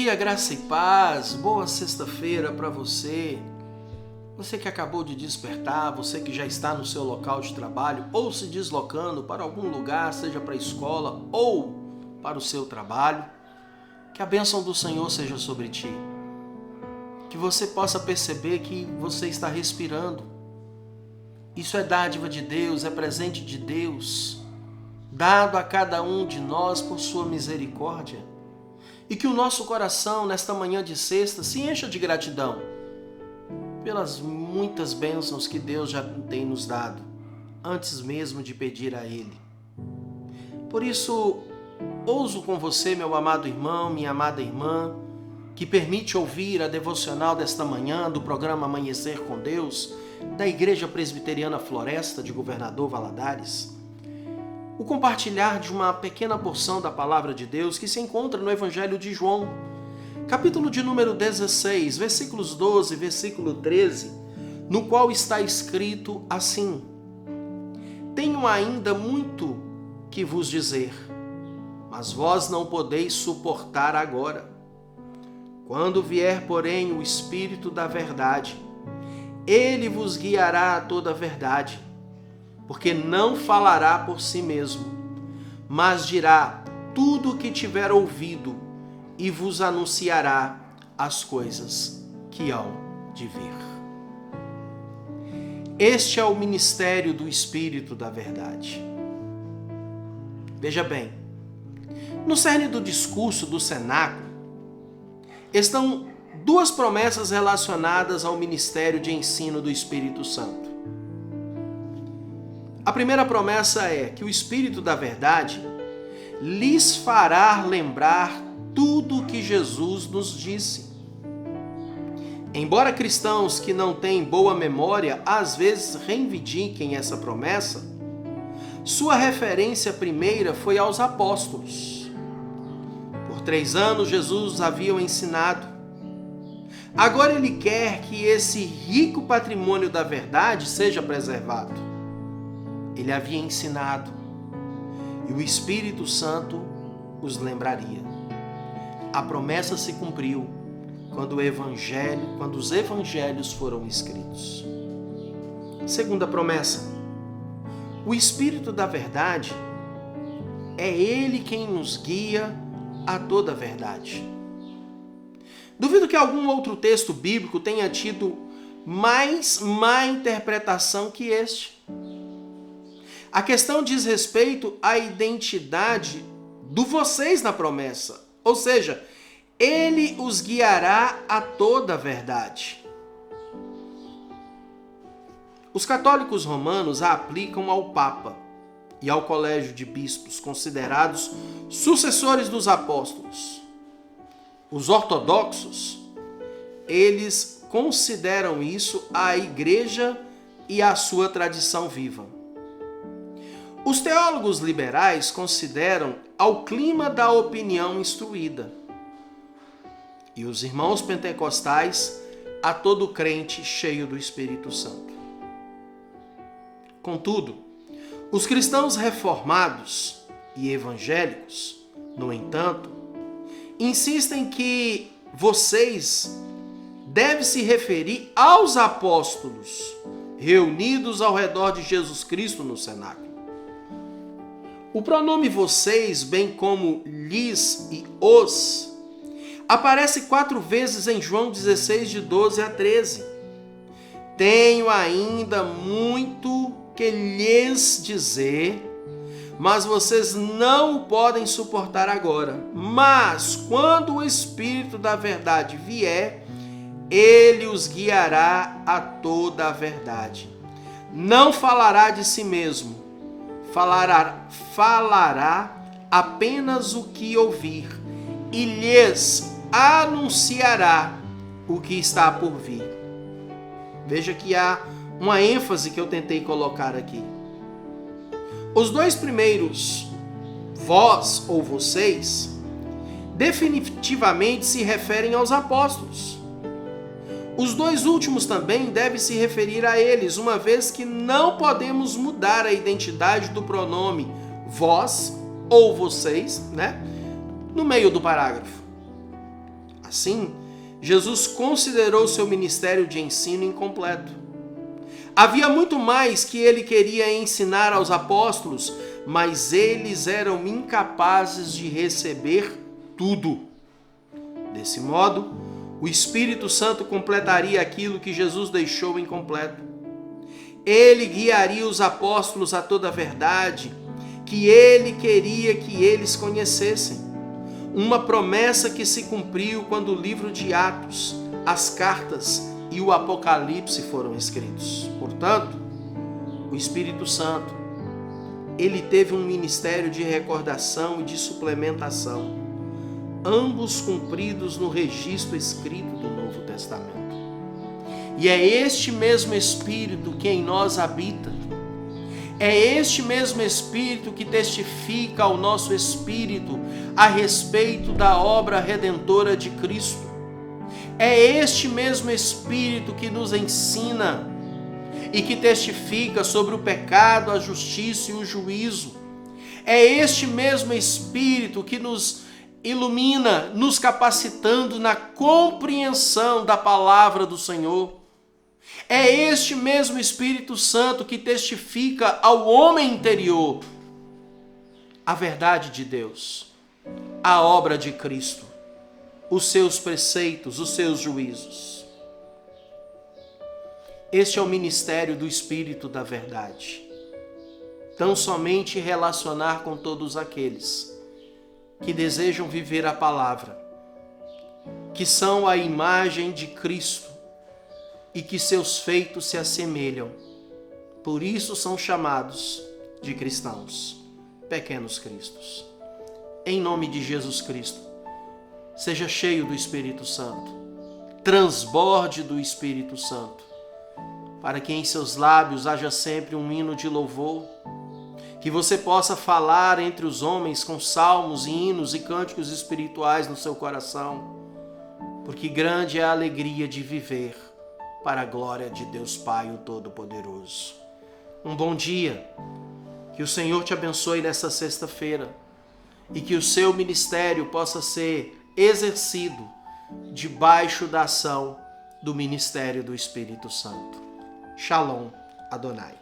dia, graça e paz, boa sexta-feira para você. Você que acabou de despertar, você que já está no seu local de trabalho ou se deslocando para algum lugar, seja para a escola ou para o seu trabalho, que a bênção do Senhor seja sobre ti. Que você possa perceber que você está respirando. Isso é dádiva de Deus, é presente de Deus, dado a cada um de nós por sua misericórdia. E que o nosso coração, nesta manhã de sexta, se encha de gratidão pelas muitas bênçãos que Deus já tem nos dado, antes mesmo de pedir a Ele. Por isso, ouso com você, meu amado irmão, minha amada irmã, que permite ouvir a devocional desta manhã do programa Amanhecer com Deus, da Igreja Presbiteriana Floresta de Governador Valadares, o compartilhar de uma pequena porção da Palavra de Deus que se encontra no Evangelho de João, capítulo de número 16, versículos 12 e versículo 13, no qual está escrito assim: Tenho ainda muito que vos dizer, mas vós não podeis suportar agora. Quando vier, porém, o Espírito da verdade, ele vos guiará a toda a verdade, porque não falará por si mesmo, mas dirá tudo o que tiver ouvido e vos anunciará as coisas que hão de vir. Este é o ministério do Espírito da verdade. Veja bem, no cerne do discurso do cenáculo estão duas promessas relacionadas ao ministério de ensino do Espírito Santo. A primeira promessa é que o Espírito da verdade lhes fará lembrar tudo o que Jesus nos disse. Embora cristãos que não têm boa memória às vezes reivindiquem essa promessa, sua referência primeira foi aos apóstolos. Por 3 anos Jesus os havia ensinado. Agora ele quer que esse rico patrimônio da verdade seja preservado. Ele havia ensinado e o Espírito Santo os lembraria. A promessa se cumpriu quando os evangelhos foram escritos. Segunda promessa: o Espírito da verdade é Ele quem nos guia a toda a verdade. Duvido que algum outro texto bíblico tenha tido mais má interpretação que este. A questão diz respeito à identidade do vocês na promessa, ou seja, Ele os guiará a toda a verdade. Os católicos romanos a aplicam ao Papa e ao colégio de bispos considerados sucessores dos apóstolos. Os ortodoxos, eles consideram isso a Igreja e a sua tradição viva. Os teólogos liberais consideram ao clima da opinião instruída. E os irmãos pentecostais a todo crente cheio do Espírito Santo. Contudo, os cristãos reformados e evangélicos, no entanto, insistem que vocês devem se referir aos apóstolos reunidos ao redor de Jesus Cristo no cenáculo. O pronome vocês, bem como lhes e os, aparece 4 vezes em João 16, de 12 a 13. Tenho ainda muito que lhes dizer, mas vocês não o podem suportar agora. Mas quando o Espírito da verdade vier, ele os guiará a toda a verdade. Não falará de si mesmo, falará apenas o que ouvir e lhes anunciará o que está por vir. Veja que há uma ênfase que eu tentei colocar aqui. Os 2 primeiros, vós ou vocês, definitivamente se referem aos apóstolos. Os 2 últimos também devem se referir a eles, uma vez que não podemos mudar a identidade do pronome vós ou vocês, no meio do parágrafo. Assim, Jesus considerou seu ministério de ensino incompleto. Havia muito mais que ele queria ensinar aos apóstolos, mas eles eram incapazes de receber tudo. Desse modo, o Espírito Santo completaria aquilo que Jesus deixou incompleto. Ele guiaria os apóstolos a toda a verdade que ele queria que eles conhecessem. Uma promessa que se cumpriu quando o livro de Atos, as cartas e o Apocalipse foram escritos. Portanto, o Espírito Santo, ele teve um ministério de recordação e de suplementação, ambos cumpridos no registro escrito do Novo Testamento. E é este mesmo Espírito que em nós habita. É este mesmo Espírito que testifica ao nosso espírito a respeito da obra redentora de Cristo. É este mesmo Espírito que nos ensina e que testifica sobre o pecado, a justiça e o juízo. É este mesmo Espírito que nos ilumina, nos capacitando na compreensão da palavra do Senhor. É este mesmo Espírito Santo que testifica ao homem interior a verdade de Deus, a obra de Cristo, os seus preceitos, os seus juízos. Este é o ministério do Espírito da verdade. Tão somente relacionar com todos aqueles que desejam viver a palavra, que são a imagem de Cristo e que seus feitos se assemelham. Por isso são chamados de cristãos, pequenos cristos. Em nome de Jesus Cristo, seja cheio do Espírito Santo, transborde do Espírito Santo, para que em seus lábios haja sempre um hino de louvor, que você possa falar entre os homens com salmos, hinos e cânticos espirituais no seu coração, porque grande é a alegria de viver para a glória de Deus Pai, o Todo-Poderoso. Um bom dia, que o Senhor te abençoe nessa sexta-feira e que o seu ministério possa ser exercido debaixo da ação do ministério do Espírito Santo. Shalom Adonai.